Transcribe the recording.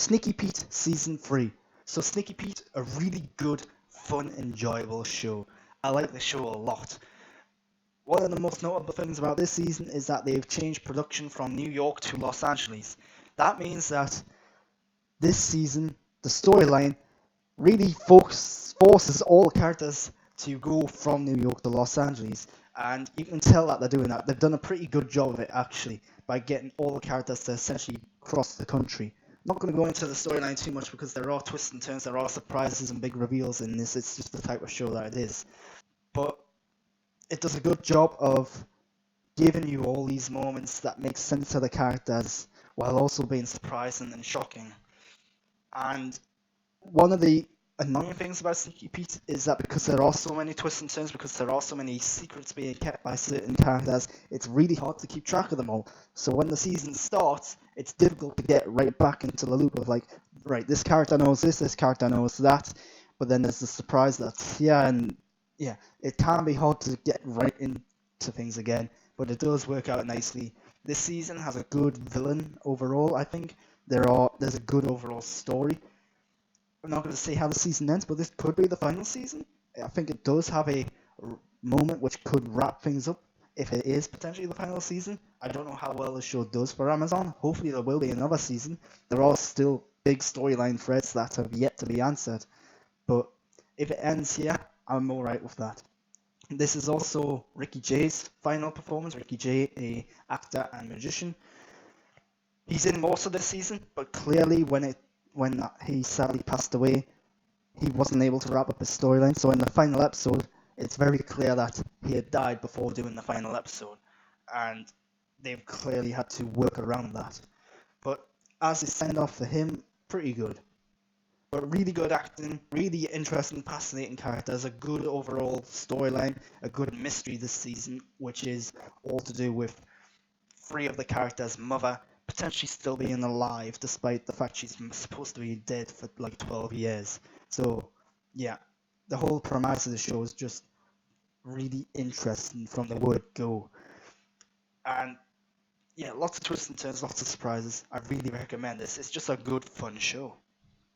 Sneaky Pete Season 3. So Sneaky Pete, a really good, fun, enjoyable show. I like the show a lot. One of the most notable things about this season is that they've changed production from New York to Los Angeles. That means that this season, the storyline really forces all the characters to go from New York to Los Angeles. And you can tell that they're doing that. They've done a pretty good job of it, actually, by getting all the characters to essentially cross the country. I'm not going to go into the storyline too much because there are twists and turns, there are surprises and big reveals in this. It's just the type of show that it is. But it does a good job of giving you all these moments that make sense to the characters while also being surprising and shocking. And one of the annoying things about Sneaky Pete is that because there are so many twists and turns, because there are so many secrets being kept by certain characters, it's really hard to keep track of them all. So when the season starts, it's difficult to get right back into the loop of like, right, this character knows this character knows that, but then there's the surprise that, yeah, it can be hard to get right into things again, but it does work out nicely. This season has a good villain overall, I think. There's a good overall story. I'm not going to say how the season ends, but this could be the final season. I think it does have a moment which could wrap things up if it is potentially the final season. I don't know how well the show does for Amazon. Hopefully, there will be another season. There are still big storyline threads that have yet to be answered. But if it ends here, I'm alright with that. This is also Ricky Jay's final performance. Ricky Jay, a actor and magician. He's in most of this season, but clearly when he sadly passed away, he wasn't able to wrap up his storyline. So in the final episode, it's very clear that he had died before doing the final episode, and they've clearly had to work around that. But as a send off for him, pretty good. But really good acting, really interesting, fascinating characters, a good overall storyline, a good mystery this season, which is all to do with three of the characters' mother potentially still being alive, despite the fact she's supposed to be dead for like 12 years. So, yeah, the whole premise of the show is just really interesting from the word go. And yeah, lots of twists and turns, lots of surprises. I really recommend this. It's just a good, fun show.